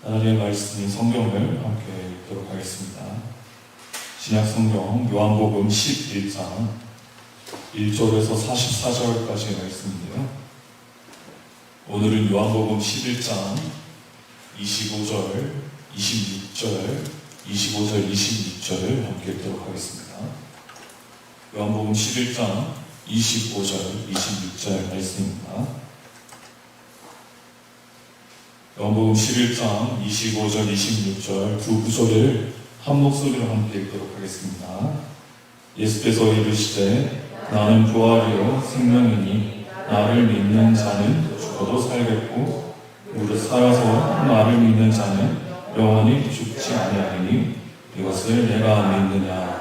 하나님의 말씀인 성경을 함께 읽도록 하겠습니다. 신약 성경 요한복음 11장 1절에서 44절까지의 말씀인데요. 오늘은 요한복음 11장 25절, 26절, 25절, 26절을 함께 읽도록 하겠습니다. 요한복음 11장 25절, 26절 말씀입니다. 요한복음 11장 25절, 26절 두 구절을 한 목소리로 함께 읽도록 하겠습니다. 예수께서 이르시되 나는 부활이요 생명이니 나를 믿는 자는 죽어도 살겠고 무릇 살아서 나를 믿는 자는 영원히 죽지 아니하리니 이것을 내가 믿느냐.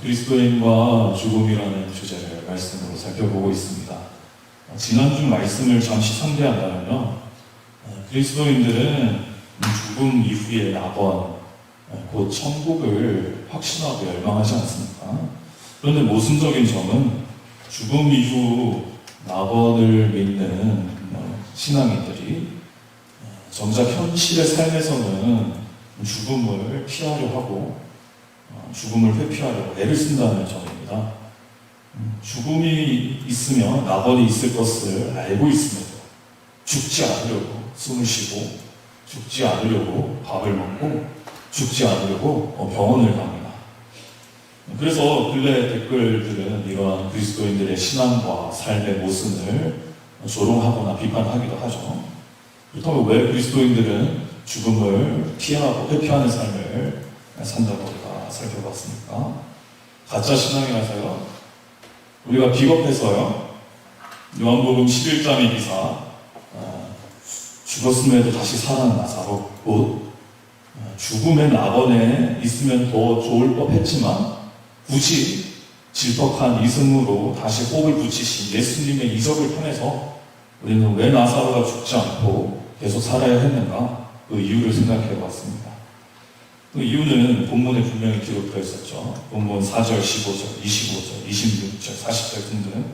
그리스도인과 죽음이라는 주제를 말씀으로 살펴보고 있습니다. 지난주 말씀을 잠시 상기한다면요, 그리스도인들은 죽음 이후의 낙원, 곧 천국을 확신하고 열망하지 않습니까? 그런데 모순적인 점은 죽음 이후 낙원을 믿는 신앙인들이 정작 현실의 삶에서는 죽음을 피하려 하고 죽음을 회피하려고 애를 쓴다는 점입니다. 죽음이 있으면 낙원이 있을 것을 알고 있음에도 죽지 않으려고 숨을 쉬고 죽지 않으려고 밥을 먹고 죽지 않으려고 병원을 갑니다. 그래서 근래 댓글들은 이러한 그리스도인들의 신앙과 삶의 모순을 조롱하거나 비판하기도 하죠. 그렇다면 왜 그리스도인들은 죽음을 피하고 회피하는 삶을 산다고 우리가 살펴봤습니까? 가짜 신앙이라서요? 우리가 비겁해서요? 요한복음 11장의 기사, 죽었음에도 다시 살아난 나사로, 곧 죽음의 낙원에 있으면 더 좋을 법했지만 굳이 질퍽한 이승으로 다시 호흡을 붙이신 예수님의 이적을 통해서 우리는 왜 나사로가 죽지 않고 계속 살아야 했는가? 그 이유를 생각해 봤습니다. 그 이유는 본문에 분명히 기록되어 있었죠. 본문 4절, 15절, 25절, 26절, 40절 등등.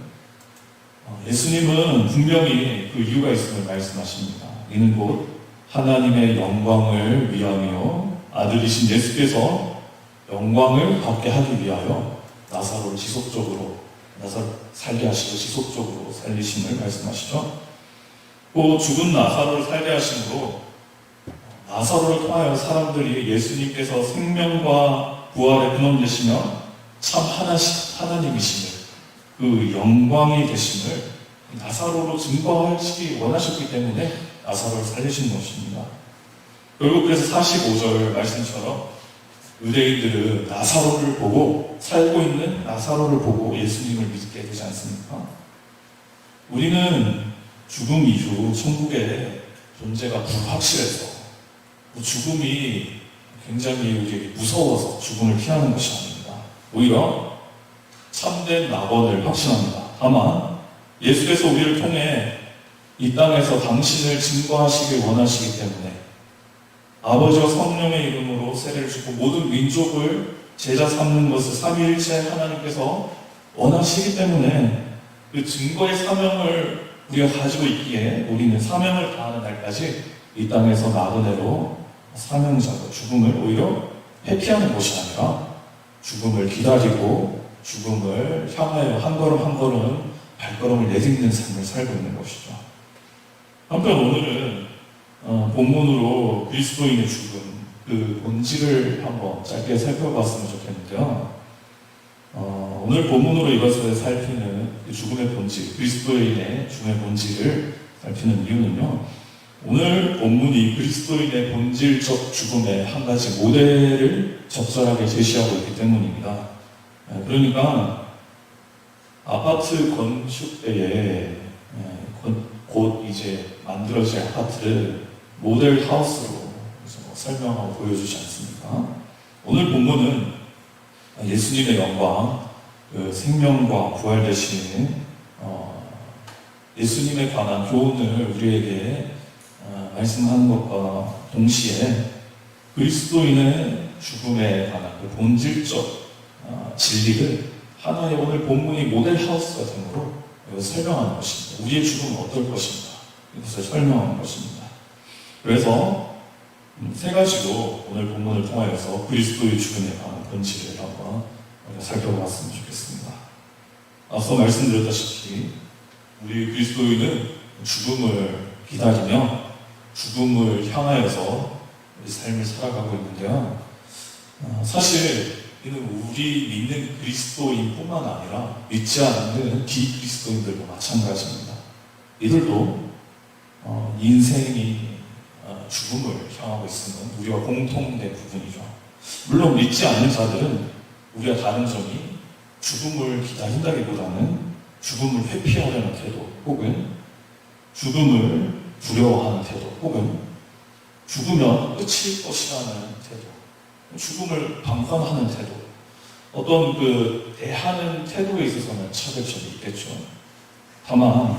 예수님은 분명히 그 이유가 있음을 말씀하십니다. 이는 곧 하나님의 영광을 위하며 아들이신 예수께서 영광을 받게 하기 위하여 나사로를 살게 하시고 지속적으로 살리심을 말씀하시죠. 또 죽은 나사로를 살게 하심으로 나사로를 통하여 사람들이 예수님께서 생명과 부활의 근원 되시며 참 하나님이심을, 그 영광이 되심을 나사로로 증거하시기 원하셨기 때문에 나사로를 살리신 것입니다. 결국 그래서 45절 말씀처럼 유대인들은 나사로를 보고, 살고 있는 나사로를 보고 예수님을 믿게 되지 않습니까? 우리는 죽음 이후 천국의 존재가 불확실해서 죽음이 굉장히 우리에게 무서워서 죽음을 피하는 것이 아닙니다. 오히려 참된 낙원을 확신합니다. 다만 예수께서 우리를 통해 이 땅에서 당신을 증거하시길 원하시기 때문에 아버지와 성령의 이름으로 세례를 주고 모든 민족을 제자 삼는 것을 삼위일체 하나님께서 원하시기 때문에 그 증거의 사명을 우리가 가지고 있기에 우리는 사명을 다하는 날까지 이 땅에서 나그네로 사명자고 죽음을 오히려 회피하는 것이 아니라 죽음을 기다리고 죽음을 향하여 한 걸음 한 걸음 발걸음을 내딛는 삶을 살고 있는 것이죠. 한편 오늘은 본문으로 그리스도인의 죽음, 그 본질을 한번 짧게 살펴봤으면 좋겠는데요. 오늘 본문으로 이것을 살피는 그 죽음의 본질, 그리스도인의 죽음의 본질을 살피는 이유는요, 오늘 본문이 그리스도인의 본질적 죽음의 한 가지 모델을 적절하게 제시하고 있기 때문입니다. 그러니까 아파트 건축 때에 곧 이제 만들어질 아파트를 모델 하우스로 설명하고 보여주지 않습니까? 오늘 본문은 예수님의 영광, 그 생명과 부활되신 예수님에 관한 교훈을 우리에게 말씀하는 것과 동시에 그리스도인의 죽음에 관한 그 본질적 진리를 하나의 오늘 본문이 모델 하우스가 되므로 설명하는 것입니다. 우리의 죽음은 어떨 것인가, 이것을 설명하는 것입니다. 그래서 세 가지로 오늘 본문을 통하여서 그리스도의 죽음에 관한 본질을 한번 우리가 살펴보았으면 좋겠습니다. 앞서 말씀드렸다시피 우리 그리스도인은 죽음을 기다리며 죽음을 향하여서 우리 삶을 살아가고 있는데요. 사실 이는 우리 믿는 그리스도인뿐만 아니라 믿지 않는 비그리스도인들도 마찬가지입니다. 이들도 인생이 죽음을 향하고 있으면 우리와 공통된 부분이죠. 물론 믿지 않는 자들은 우리가 다른 점이 죽음을 기다린다기보다는 죽음을 회피하려는 태도, 혹은 죽음을 두려워하는 태도, 혹은 죽으면 끝일 것이라는 태도, 죽음을 방관하는 태도, 어떤 대하는 태도에 있어서는 차별점이 있겠죠. 다만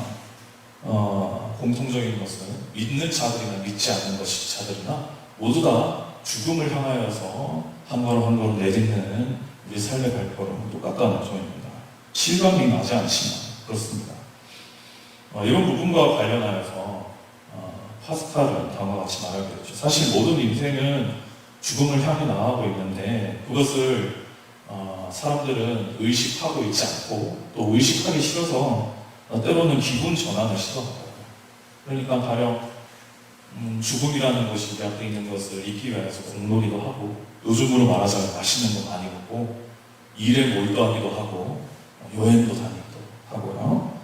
공통적인 것은 믿는 자들이나 믿지 않는 자들이나 모두 다 죽음을 향하여서 한 걸음 한 걸음 내딛는 우리 삶의 발걸음은 똑같다는 점입니다. 실감이 나지 않지만 그렇습니다. 이런 부분과 관련하여서 파스칼은 다음과 같이 말하겠죠. 사실 모든 인생은 죽음을 향해 나아가고 있는데 그것을 사람들은 의식하고 있지 않고 또 의식하기 싫어서 때로는 기분 전환을 시도하더라고요. 그러니까 가령 죽음이라는 것이 우리 앞에 있는 것을 잊기 위해서 공놀이도 하고, 요즘으로 말하자면 맛있는 거 많이 먹고, 일에 몰두하기도 하고, 여행도 다니기도 하고요.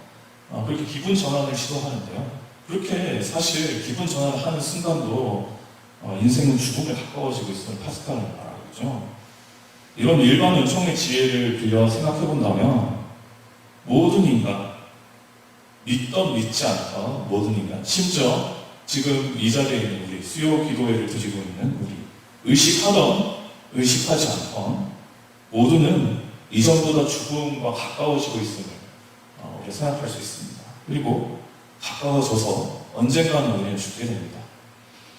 그렇게 기분 전환을 시도하는데요. 그렇게 사실 기분 전환을 하는 순간도 인생은 죽음에 가까워지고 있음을 파스칼은 말하고 있죠. 이런 일반 은총의 지혜를 빌려 생각해 본다면 모든 인간, 믿던 믿지 않던 모든 인간, 심지어 지금 이 자리에 있는 우리, 수요 기도회를 드리고 있는 우리, 의식하던 의식하지 않던 모두는 이전보다 죽음과 가까워지고 있음을 우리가 생각할 수 있습니다. 그리고 가까워져서 언젠가는 우리는 죽게 됩니다.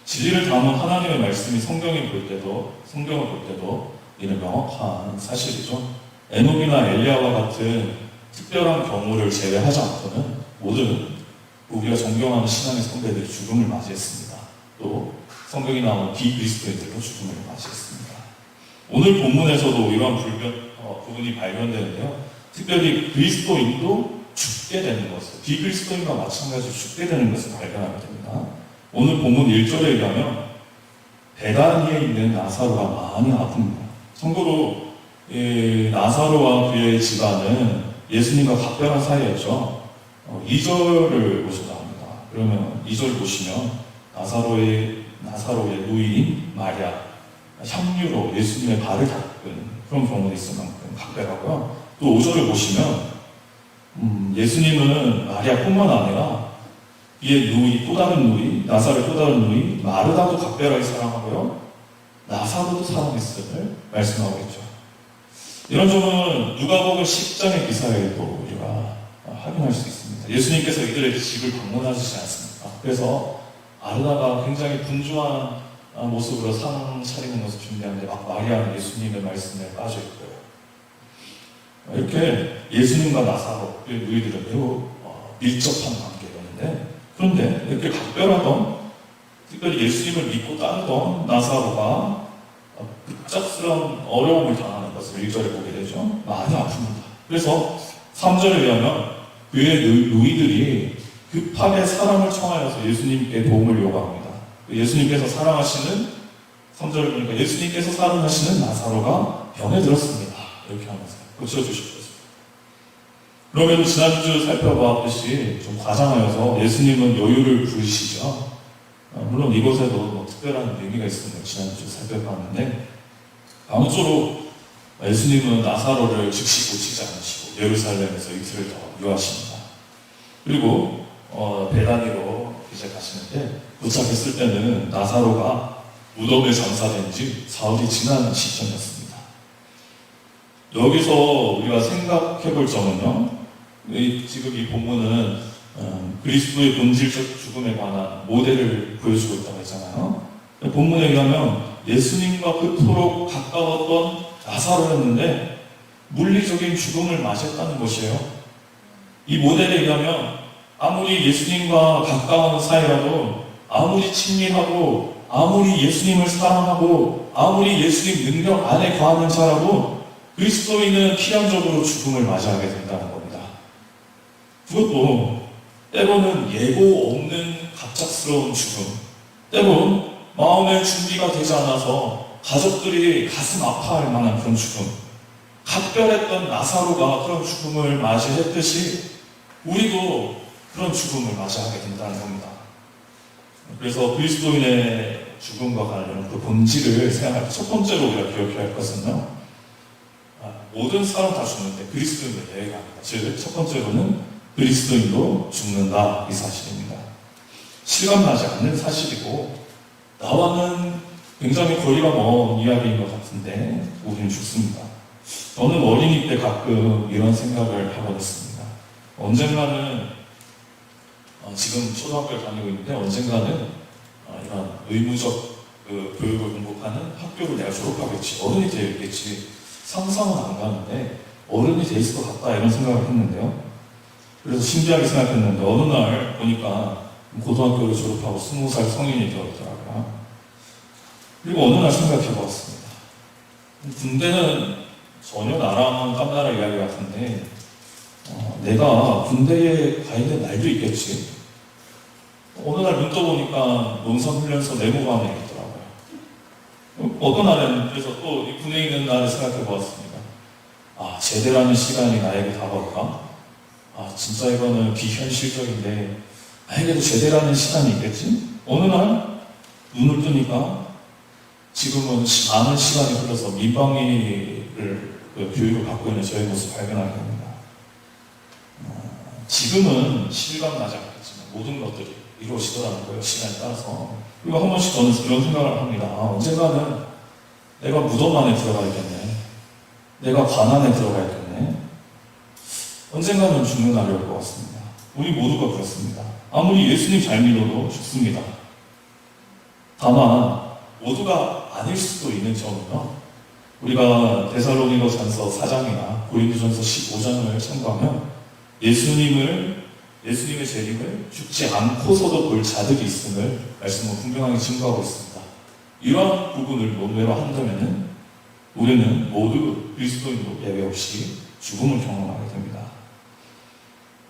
진리를 담은 하나님의 말씀이 성경을 볼 때도 이는 명확한 사실이죠. 에녹이나 엘리야와 같은 특별한 경우를 제외하지 않고는 모든 우리가 존경하는 신앙의 선배들이 죽음을 맞이했습니다. 또 성경이 나오는 비그리스도인들도 죽음을 맞이했습니다. 오늘 본문에서도 이러한 부분이 발견되는데요. 특별히 그리스도인도 죽게 되는 것을, 비그리스도인과 마찬가지로 죽게 되는 것을 발견하게 됩니다. 오늘 본문 1절에 의하면 베다니에 있는 나사로가 많이 아픕니다. 참고로 나사로와 그의 집안은 예수님과 각별한 사이였죠. 2절을 보셔야 합니다. 그러면 2절 보시면 나사로의 누이인 마리아, 향유로 예수님의 발을 닦은 그런 경우도 있을 만큼 각별하고요. 또 5절을 보시면 예수님은 마리아뿐만 아니라 이의 누이, 또 다른 누이, 나사로의 또 다른 누이 마르다도 각별하게 사랑하고요, 나사로도 사랑했음을 말씀하고 있죠. 이런 점은 누가복음 10장의 기사에도 우리가 확인할 수 있습니다. 예수님께서 이들의 집을 방문하시지 않습니까? 그래서 마르다가 굉장히 분주한 모습으로 상 차리는 것을 준비하는데 막 마리아는 예수님의 말씀에 빠져 있고요. 이렇게 예수님과 나사로의 누이들은 매우 밀접한 관계였는데, 그런데 이렇게 각별하던, 특별히 예수님을 믿고 따르던 나사로가 급작스러운 어려움을 당하는 것을 1절에 보게 되죠. 많이 아픕니다. 그래서 3절에 의하면 그의 누이들이 급하게 사랑을 청하여서 예수님께 도움을 요구합니다. 예수님께서 사랑하시는, 3절을 보니까 예수님께서 사랑하시는 나사로가 병에 들었습니다. 이렇게 하면서 고쳐주셨습니다. 그럼에도 지난주 살펴보았듯이 좀 과장하여서 예수님은 여유를 부리시죠. 물론 이곳에도 특별한 의미가 있습니다. 지난주 살펴봤는데, 아무쪼록 예수님은 나사로를 즉시 고치지 않으시고 예루살렘에서 이틀을 더 유하십니다. 그리고 베다니로 이제 가시는데, 도착했을 때는 나사로가 무덤에 장사된 지 사흘이 지난 시점이었습니다. 여기서 우리가 생각해 볼 점은요, 지금 이 본문은 그리스도의 본질적 죽음에 관한 모델을 보여주고 있다고 했잖아요. 본문에 의하면 예수님과 그토록 가까웠던 나사로였는데 물리적인 죽음을 맞이했다는 것이에요. 이 모델에 의하면 아무리 예수님과 가까운 사이라도 아무리 친밀하고 아무리 예수님을 사랑하고 아무리 예수님 능력 안에 거하는 자라도 그리스도인은 필연적으로 죽음을 맞이하게 된다는 겁니다. 그것도 때로는 예고 없는 갑작스러운 죽음, 때론 마음의 준비가 되지 않아서 가족들이 가슴 아파할 만한 그런 죽음, 각별했던 나사로가 그런 죽음을 맞이했듯이 우리도 그런 죽음을 맞이하게 된다는 겁니다. 그래서 그리스도인의 죽음과 관련한 그 본질을 생각할 때 첫 번째로 우리가 기억해야 할 것은요, 모든 사람 다 죽는데 그리스도인은 예외가 아니다. 즉, 첫 번째로는 그리스도인도 죽는다, 이 사실입니다. 실감나지 않는 사실이고 나와는 굉장히 거리가 먼 이야기인 것 같은데 우리는 죽습니다. 저는 어린이 때 가끔 이런 생각을 하곤 했습니다. 언젠가는 지금 초등학교를 다니고 있는데 언젠가는 이런 의무적 교육을 공부하는 학교를 내가 졸업하겠지, 어른이 되겠지, 상상은 안 가는데 어른이 돼 있을 것 같다, 이런 생각을 했는데요. 그래서 신기하게 생각했는데 어느 날 보니까 고등학교를 졸업하고 20살 성인이 되었더라고요. 그리고 어느 날 생각해 보았습니다. 군대는 전혀 나랑 깜나라 이야기 같은데 내가 군대에 가 있는 날도 있겠지. 어느 날 눈 떠보니까 논산훈련소 내무반에 있더라고요. 어떤 날에는 그래서 또 군에 있는 날을 생각해 보았습니다. 제대라는 시간이 나에게 다가올까? 진짜 이거는 비현실적인데 나에게도 제대라는 시간이 있겠지? 어느 날 눈을 뜨니까 지금은 많은 시간이 흘러서 민방위를 교육을 받고 있는 저의 모습을 발견하게 됩니다. 지금은 실감나지 않겠지만 모든 것들이 이루어지더라는 거예요, 시간에 따라서. 그리고 한 번씩 저는 이런 생각을 합니다. 언젠가는 내가 무덤 안에 들어가야겠네, 내가 관 안에 들어가야겠네, 언젠가는 죽는 날이 올 것 같습니다. 우리 모두가 그렇습니다. 아무리 예수님 잘 믿어도 죽습니다. 다만 모두가 아닐 수도 있는 점은요, 우리가 데살로니가전서 4장이나 고린도전서 15장을 참고하면 예수님의 재림을 죽지 않고서도 볼 자들이 있음을 말씀은 분명하게 증거하고 있습니다. 이러한 부분을 논외로 한다면 우리는 모두 그리스도인도 예외 없이 죽음을 경험하게 됩니다.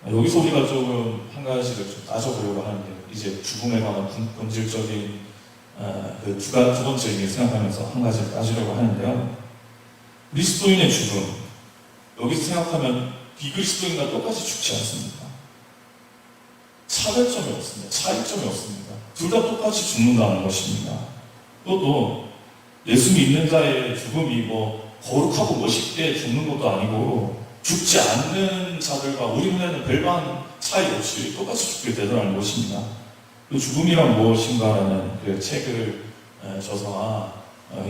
여기서 우리가 조금 한 가지를 좀 따져보려고 하는데, 이제 죽음에 관한 본질적인 두 번째 의미를 생각하면서 한 가지를 따지려고 하는데요. 그리스도인의 죽음, 여기서 생각하면 비그리스도인과 똑같이 죽지 않습니다. 차별점이 없습니다. 차이점이 없습니다. 둘 다 똑같이 죽는다는 것입니다. 또 예수 믿는 자의 죽음이 거룩하고 멋있게 죽는 것도 아니고 죽지 않는 자들과 우리 눈에는 별반 차이 없이 똑같이 죽게 되더라는 것입니다. 그 죽음이란 무엇인가라는 그 책을 저서가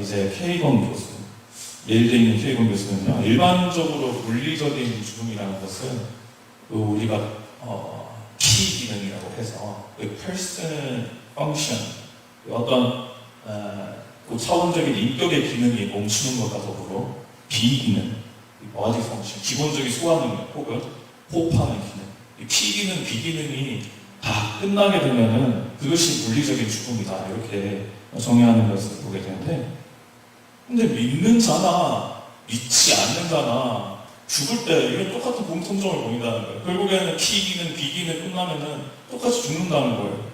이제 케이건 교수, 예일대 있는 케이건 교수는요, 일반적으로 물리적인 죽음이라는 것은 우리가 키 기능이라고 해서 person function, 어떤 차원적인 인격의 기능이 멈추는 것과 더불어 비기능, body function, 기본적인 소화 능력 혹은 호흡하는 기능, 피 기능, 비기능이 다 끝나게 되면은 그것이 물리적인 죽음이다, 이렇게 정의하는 것을 보게 되는데, 근데 믿는 자나 믿지 않는 자나 죽을 때 이런 똑같은 공통점을 보인다는 거예요. 결국에는 키 기능, 비 기능 끝나면은 똑같이 죽는다는 거예요.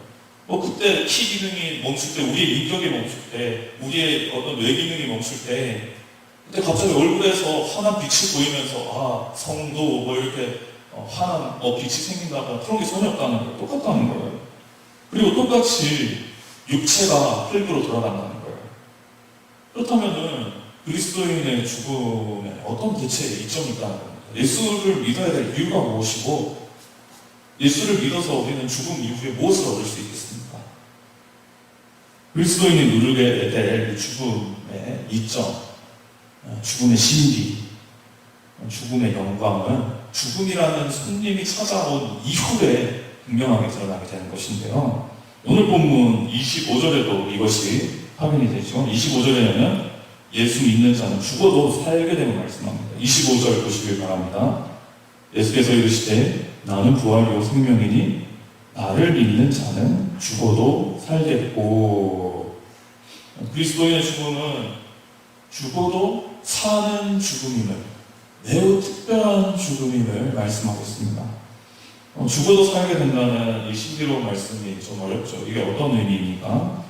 그때 키 기능이 멈출 때, 우리의 인격이 멈출 때, 우리의 어떤 뇌 기능이 멈출 때, 그때 갑자기 얼굴에서 환한 빛이 보이면서 성도 이렇게 환한 빛이 생긴다거나 그런 게 전혀 없다는 거예요. 똑같다는 거예요. 그리고 똑같이 육체가 흙으로 돌아간다는 거예요. 그렇다면은 그리스도인의 죽음에 어떤 대체 이점이 있다는 겁니다. 예수를 믿어야 될 이유가 무엇이고, 예수를 믿어서 우리는 죽음 이후에 무엇을 얻을 수 있겠습니까? 그리스도인이 누리게 될 죽음의 이점, 죽음의 신비, 죽음의 영광은 죽음이라는 손님이 찾아온 이후에 분명하게 드러나게 되는 것인데요. 오늘 본문 25절에도 이것이 확인이 되죠. 25절에는 예수 믿는 자는 죽어도 살게 되는 말씀합니다. 25절 보시길 바랍니다. 예수께서 이르시되 나는 부활이요 생명이니 나를 믿는 자는 죽어도 살겠고, 그리스도인의 죽음은 죽어도 사는 죽음임을, 매우 특별한 죽음임을 말씀하고 있습니다. 죽어도 살게 된다는 이 신비로운 말씀이 좀 어렵죠. 이게 어떤 의미입니까?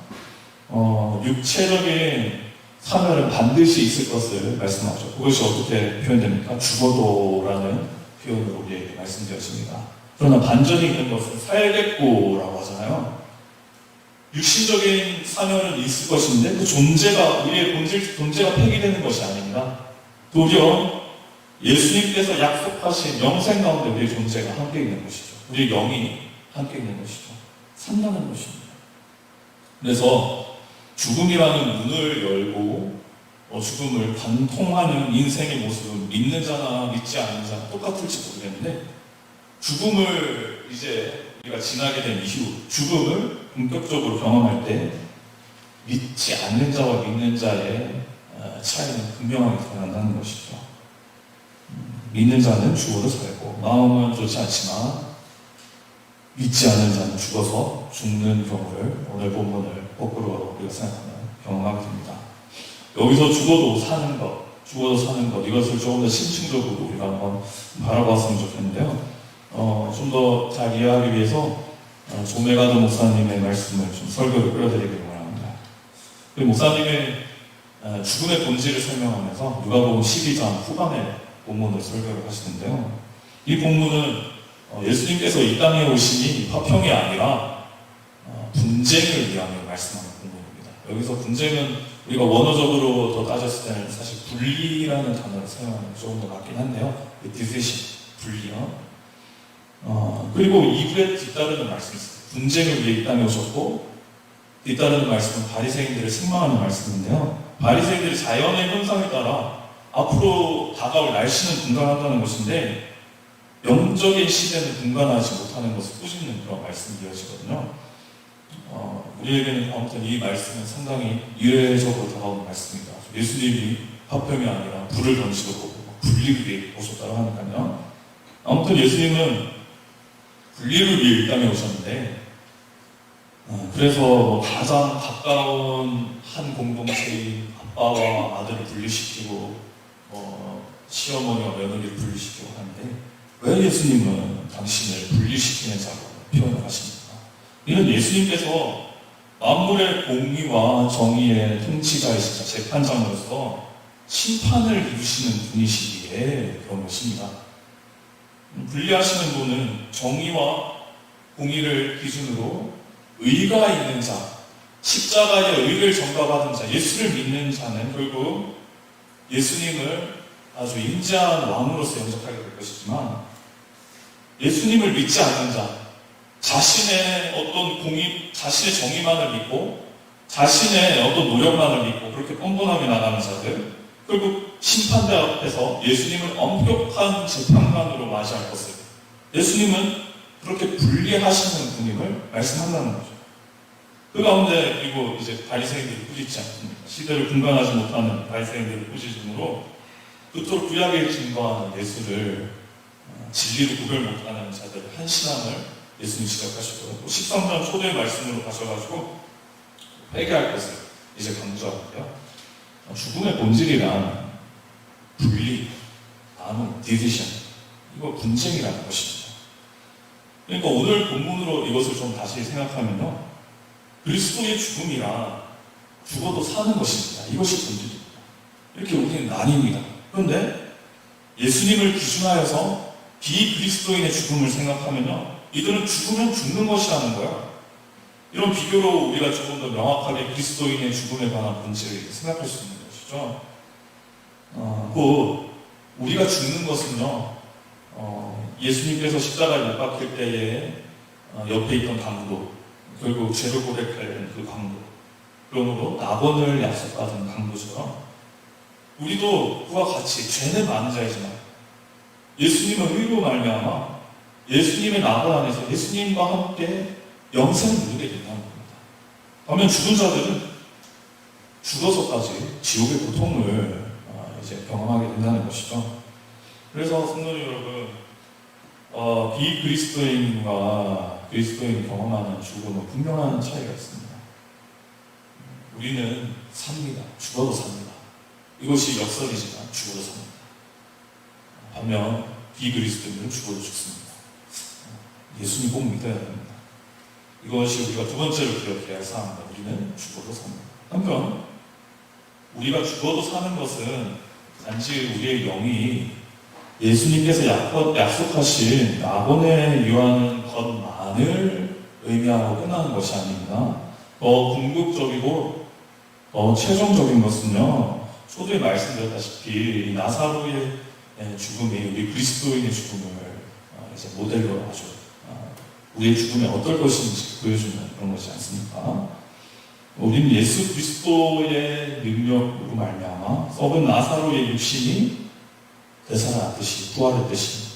육체적인 사멸은 반드시 있을 것을 말씀하죠. 그것이 어떻게 표현됩니까? 죽어도라는 표현으로 우리에게 말씀되었습니다. 그러나 반전이 있는 것은 살겠고라고 하잖아요. 육신적인 사멸은 있을 것인데 그 존재가, 우리의 본질 존재가 폐기되는 것이 아닙니다. 도리어 예수님께서 약속하신 영생 가운데 우리의 존재가 함께 있는 것이죠. 우리의 영이 함께 있는 것이죠. 산다는 것입니다. 그래서 죽음이라는 문을 열고 죽음을 관통하는 인생의 모습은 믿는 자나 믿지 않는 자나 똑같을지 모르겠는데, 죽음을 이제 우리가 지나게 된 이후 죽음을 본격적으로 경험할 때 믿지 않는 자와 믿는 자의 차이는 분명하게 드러난다는 것이죠. 믿는 자는 죽어도 살고 마음은 좋지 않지만 믿지 않는 자는 죽어서 죽는 경우를 오늘 본문을 거꾸로 우리가 생각하면 경험하게 됩니다. 여기서 죽어도 사는 것, 이것을 조금 더 심층적으로 우리가 한번 바라봤으면 좋겠는데요. 좀 더 잘 이해하기 위해서 조메가드 목사님의 말씀을 좀 설교를 끌어드리기를 원합니다. 그 목사님의 죽음의 본질을 설명하면서 누가복음 12장 후반에 본문을 설교를 하시는데요. 이 본문은 예수님께서 이 땅에 오시니 화평이 아니라 분쟁을 위하여 말씀하는 본문입니다. 여기서 분쟁은 우리가 원어적으로 더 따졌을 때는 사실 분리라는 단어를 사용하는 게 조금 더 맞긴 한데요. 디스시, 분리요. 그리고 이후에 뒤따르는 말씀이 있어요. 분쟁을 위해 이 땅에 오셨고, 뒤따르는 말씀은 바리새인들을 책망하는 말씀인데요. 바리새인들이 자연의 현상에 따라 앞으로 다가올 날씨는 분간한다는 것인데, 영적인 시대는 분간하지 못하는 것을 꾸짖는 그런 말씀이 이어지거든요. 우리에게는 아무튼 이 말씀은 상당히 이례적으로 다가오는 말씀입니다. 예수님이 화평이 아니라 불을 던지고 분리를 위해 오셨다고 하니까요. 아무튼 예수님은 분리를 위해 이 땅에 오셨는데, 그래서 가장 가까운 한 공동체인 아빠와 아들을 분리시키고 시어머니와 며느리를 분리시키고 하는데, 왜 예수님은 당신을 분리시키는 자로 표현을 하십니까? 이는 예수님께서 만물의 공의와 정의의 통치자이시자 재판장으로서 심판을 이루시는 분이시기에 그런 것입니다. 분리하시는 분은 정의와 공의를 기준으로 의가 있는 자, 십자가의 의를 전가받은 자, 예수를 믿는 자는 결국 예수님을 아주 인자한 왕으로서 영접하게 될 것이지만, 예수님을 믿지 않는 자, 자신의 어떤 공의, 자신의 정의만을 믿고 자신의 어떤 노력만을 믿고 그렇게 뻔뻔하게 나가는 자들, 결국 심판대 앞에서 예수님을 엄격한 재판관으로 맞이할 것을, 예수님은 그렇게 분리하시는 분임을 말씀한다는 거죠. 그 가운데 그리고 이제 바리새인들을 꾸짖지 않습니까? 시대를 분간하지 못하는 바리새인들을 꾸짖음으로 그토록 구약에 증거하는 예수를 진리를 구별 못하는 자들의 한 신앙을 예수님 지적하시고, 13장 초대 말씀으로 가셔가지고 회개할 것을 이제 강조하는데요. 죽음의 본질이란 분리, 나눔, 디비전, 이거 분쟁이라는 것입니다. 그러니까 오늘 본문으로 이것을 좀 다시 생각하면요, 그리스도의 죽음이란 죽어도 사는 것입니다. 이것이 본질입니다. 이렇게 우리는 나뉩니다. 그런데 예수님을 기준하여서 비그리스도인의 죽음을 생각하면요, 이들은 죽으면 죽는 것이라는 거예요. 이런 비교로 우리가 조금 더 명확하게 그리스도인의 죽음에 관한 본질을 생각할 수 있는 것이죠. 곧 우리가 죽는 것은요, 예수님께서 십자가에 못 박힐 때에 옆에 있던 강도, 결국 죄를 고백할 그 강도, 그러므로 낙원을 약속받은 강도처럼 우리도 그와 같이 죄는 많은 자이지만 예수님의 의로 말미암아 예수님의 낙원 안에서 예수님과 함께 영생을 누리게 된다는 겁니다. 반면 죽은 자들은 죽어서까지 지옥의 고통을 이제 경험하게 된다는 것이죠. 그래서 성도님 여러분, 비그리스도인과 그리스도인이 경험하는 죽음은 분명한 차이가 있습니다. 우리는 삽니다. 죽어도 삽니다. 이것이 역설이지만 죽어도 삽니다. 반면 비그리스도인은 죽어도 죽습니다. 예수님 꼭 믿어야 됩니다. 이것이 우리가 두 번째로 기억해야 할 사항입니다. 우리는 죽어도 삽니다. 한편 우리가 죽어도 사는 것은 단지 우리의 영이 예수님께서 약속하신 낙원에 유하는 것만을 의미하고 끝나는 것이 아닙니다. 더 궁극적이고 최종적인 것은요, 초두에 말씀드렸다시피 나사로의 죽음이 우리 그리스도인의 죽음을 이제 모델로 아주 우리의 죽음이 어떨 것인지 보여주는 그런 것이 않습니까? 우리는 예수 그리스도의 능력으로 말미암아 썩은 나사로의 육신이 되살아났듯이 부활했듯이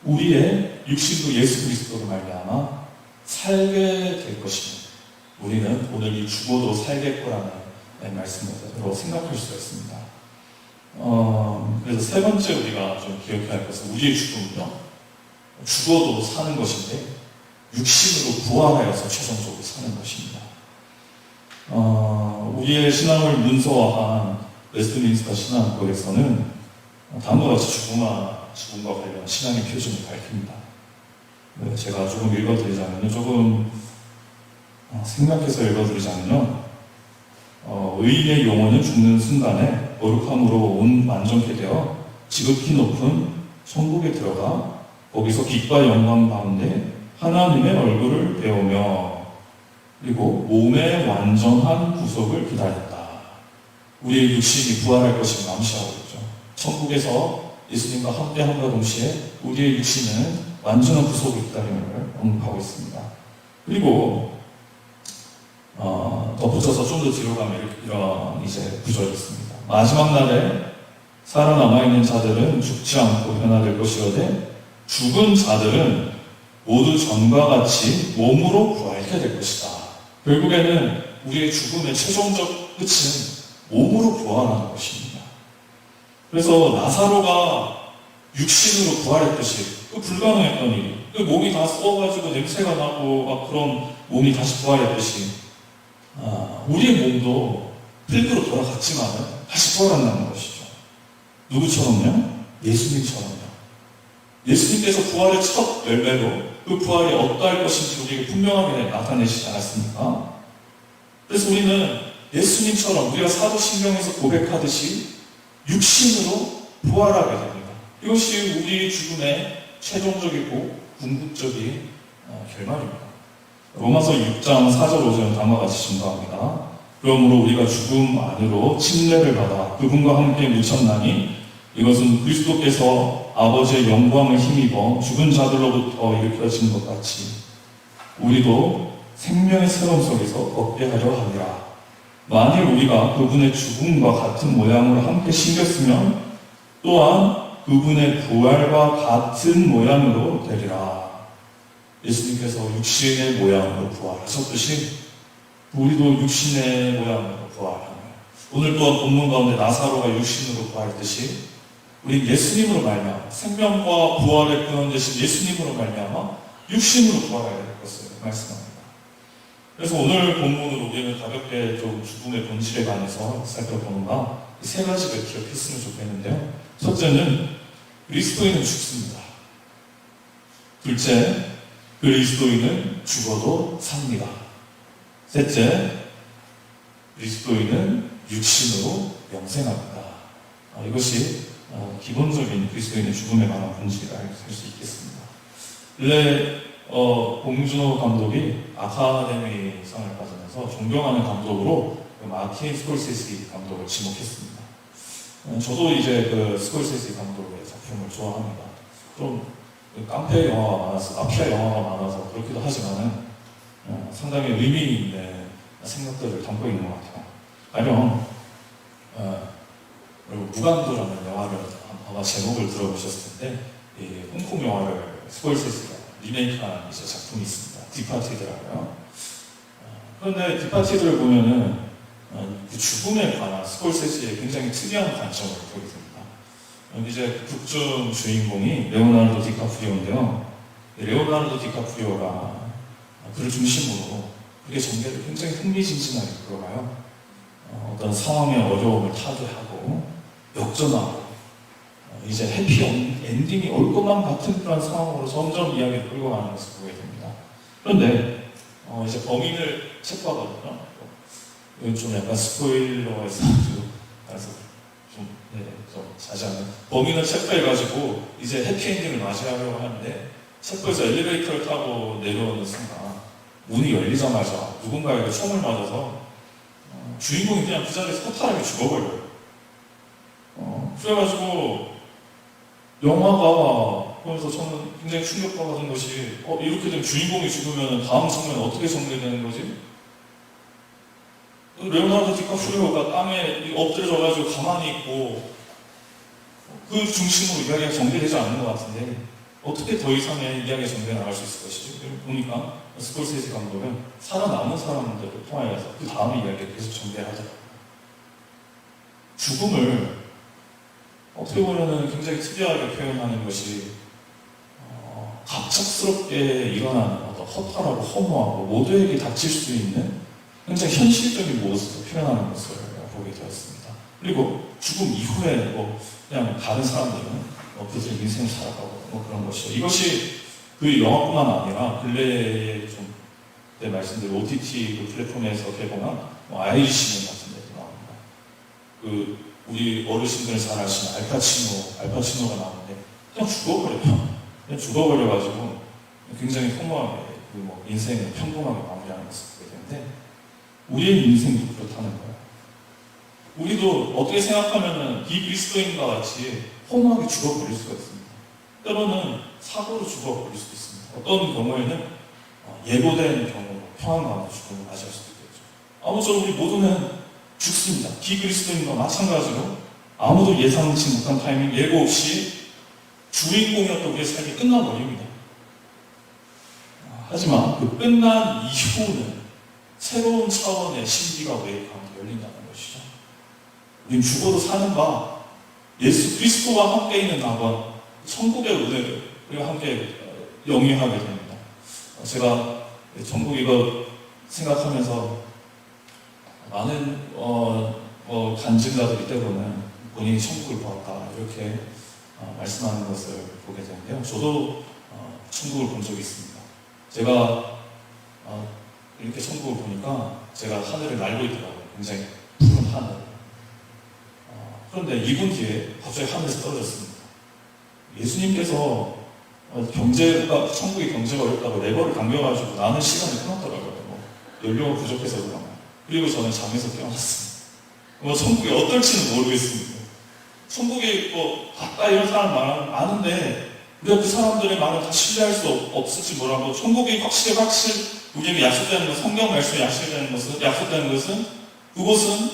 우리의 육신도 예수 그리스도로 말미암아 살게 될 것입니다. 우리는 오늘 이 죽어도 살겠거라는 말씀으로 생각할 수가 있습니다. 그래서 세 번째 우리가 좀 기억해야 할 것은 우리의 죽음은요, 죽어도 사는 것인데 육신으로 부활하여서 최종적으로 사는 것입니다. 우리의 신앙을 문서화한 웨스트민스터 신앙국에서는 다음과 같이 죽음과 관련 신앙의 표준을 밝힙니다. 제가 조금 읽어드리자면요, 조금 생각해서 읽어드리자면요, 의인의 영혼은 죽는 순간에 거룩함으로 완전케 되어 지극히 높은 천국에 들어가 거기서 빛과 영광 가운데 하나님의 얼굴을 배우며 그리고 몸의 완전한 구속을 기다린다. 우리의 육신이 부활할 것을 암시하고 있죠. 천국에서 예수님과 함께함과 동시에 우리의 육신은 완전한 구속을 기다림을 언급하고 있습니다. 그리고 덧붙여서 좀 더 뒤로 가면 이런 이제 구절이 있습니다. 마지막 날에 살아남아있는 자들은 죽지 않고 변화될 것이오되 죽은 자들은 모두 전과 같이 몸으로 부활하게 될 것이다. 결국에는 우리의 죽음의 최종적 끝은 몸으로 부활하는 것입니다. 그래서 나사로가 육신으로 부활했듯이 불가능했던 일, 몸이 다 썩어가지고 냄새가 나고 막 그런 몸이 다시 부활했듯이 우리의 몸도 흙으로 돌아갔지만 다시 부활한다는 것이죠. 누구처럼요? 예수님처럼요. 예수님께서 부활의 첫 열매로 그 부활이 어떠할 것인지 우리에게 분명하게 나타내시지 않았습니까? 그래서 우리는 예수님처럼 우리가 사도신경에서 고백하듯이 육신으로 부활하게 됩니다. 이것이 우리 죽음의 최종적이고 궁극적인 결말입니다. 로마서 6장 4절 5절은 다음과 같이 증거합니다. 그러므로 우리가 죽음 안으로 침례를 받아 그분과 함께 묻혔나니 이것은 그리스도께서 아버지의 영광을 힘입어 죽은 자들로부터 일으켜진 것 같이 우리도 생명의 새로움 속에서 걷게 하려 함이라. 만일 우리가 그분의 죽음과 같은 모양으로 함께 심겼으면 또한 그분의 부활과 같은 모양으로 되리라. 예수님께서 육신의 모양으로 부활하셨듯이 우리도 육신의 모양으로 부활하며 오늘 또한 본문 가운데 나사로가 육신으로 부활했듯이 우리 예수님으로 말미암아 생명과 부활의 근원 되신 예수님으로 말미암아 육신으로 부활해야 될 것을 말씀합니다. 그래서 오늘 본문으로 우리는 가볍게 좀 죽음의 본질에 관해서 살펴보는가 세 가지를 기억했으면 좋겠는데요. 첫째는 그리스도인은 죽습니다. 둘째, 그리스도인은 죽어도 삽니다. 셋째, 그리스도인은 육신으로 영생합니다. 이것이 기본적인 그리스도인의 죽음에 관한 본질이라 할 수 있겠습니다. 원래 봉준호 감독이 아카데미상을 받으면서 존경하는 감독으로 마틴 스콜세지 감독을 지목했습니다. 저도 이제 그 스콜세지 감독의 작품을 좋아합니다. 좀 깡패 영화가 많아서, 마피아 영화가 많아서 그렇기도 하지만은 상당히 의미 있는 생각들을 담고 있는 것 같아요. 가령 그리고 무간도라는 영화를 아마 제목을 들어보셨을 텐데 이 홍콩 영화를 스콜세지가 리메이크한 이제 작품이 있습니다. 디파티드라고요. 그런데 디파티드를 보면은 그 죽음에 관한 스콜세지의 굉장히 특이한 관점을 보게 됩니다. 이제 극중 주인공이 레오나르도 디카프리오인데요. 레오나르도 디카프리오가 그를 중심으로 그게 전개를 굉장히 흥미진진하게 끌어가요. 어떤 상황의 어려움을 타개하고 역전하고 이제 해피 엔딩이 올 것만 같은 그런 상황으로 점점 이야기를 끌고 가는 것을 보게 됩니다. 그런데 이제 범인을 체크하거든요. 이건 좀 약간 스포일러에서 좀 자세하게 범인을 체크해가지고 이제 해피엔딩을 맞이하려고 하는데 체코에서 엘리베이터를 타고 내려오는 순간 문이 열리자마자 누군가에게 총을 맞아서 주인공이 그냥 그 자리에서 허탈하게 죽어버려요. 그래가지고 영화가 보면서 저는 굉장히 충격받은 것이 이렇게 되면 주인공이 죽으면 다음 장면은 어떻게 정리되는 거지? 레오나르도 디카프리오가 땅에 엎드려져가지고 가만히 있고 그 중심으로 이야기가 전개되지 않는 것 같은데 어떻게 더 이상의 이야기가 전개 나갈 수 있을 것이죠? 보니까 스콜세지 감독은 살아남은 사람들을 통하여서 그 다음에 이야기를 계속 전개하더라고요. 죽음을 어떻게 보면 굉장히 특이하게 표현하는 것이 갑작스럽게 일어나는 어떤 허탈하고 허무하고 모두에게 닥칠 수 있는 굉장히 현실적인 모습을 표현하는 것을 보게 되었습니다. 그리고 죽음 이후에 그냥 다른 사람들은 그들의 인생을 살아가고 그런 것이죠. 이것이 그 영화뿐만 아니라 근래에 좀 말씀드린 OTT 그 플랫폼에서 개봉한 아이리시맨 같은 데도 나옵니다. 우리 어르신들 잘 아시는 알파치노가 나오는데 그냥 죽어버려가지고 굉장히 허무하게 인생을 평범하게 마무리하는 것을 보게 되는데 우리의 인생도 그렇다는 거예요. 우리도 어떻게 생각하면은 비그리스도인과 같이 허무하게 죽어버릴 수가 있습니다. 때로는 사고로 죽어버릴 수도 있습니다. 어떤 경우에는 예고된 경우로 평안 가운데 죽음을 맞이할 수도 있겠죠. 아무쪼록 우리 모두는 죽습니다. 비그리스도인과 마찬가지로 아무도 예상치 못한 타이밍 예고 없이 주인공이었던 우리의 삶이 끝나버립니다. 하지만 그 끝난 이후는 새로운 차원의 신비가 우리의 가운데 열린다는 것이죠. 우린 죽어도 사는 바 예수 그리스도와 함께 있는 낙원, 천국의 은혜를 우리가 함께 영위하게 됩니다. 제가 천국 이거 생각하면서 많은 간증자들이 때로는 본인이 천국을 보았다 이렇게 말씀하는 것을 보게 되는데요. 저도 천국을 본 적이 있습니다. 제가 이렇게 천국을 보니까 제가 하늘을 날고 있더라고요. 굉장히 푸른 하늘. 그런데 2분 뒤에 갑자기 하늘에서 떨어졌습니다. 예수님께서 천국의 경제가 어렵다고 레버를 당겨가지고 나는 시간을 끊었더라고요. 연료가 부족해서 그런가. 그리고 저는 잠에서 깨어났습니다. 천국이 어떨지는 모르겠습니다. 천국에 갔다 이런 사람 많은데 우리가 그 사람들의 말을 다 신뢰할 수 없을지 몰라도 천국이 확실히 우리에게 약속되는 것은 성경 말씀에 약속되는 것은 그곳은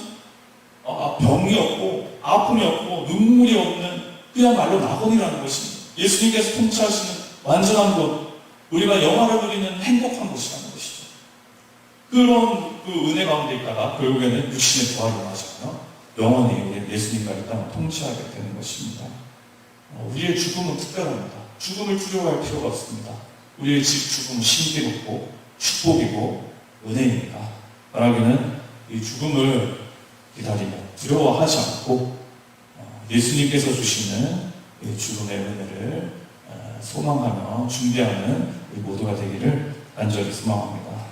병이 없고 아픔이 없고 눈물이 없는 그야말로 낙원이라는 것입니다. 예수님께서 통치하시는 완전한 곳, 우리가 영화를 그리는 행복한 곳이라는 것이죠. 그런 그 은혜 가운데 있다가 결국에는 육신의 부활을 맞으며 영원히 예수님과 이 땅을 통치하게 되는 것입니다. 우리의 죽음은 특별합니다. 죽음을 두려워할 필요가 없습니다. 우리의 죽음은 신비롭고 축복이고 은혜입니다. 말하기는 이 죽음을 기다리며 두려워하지 않고 예수님께서 주시는 이 죽음의 은혜를 소망하며 준비하는 우리 모두가 되기를 간절히 소망합니다.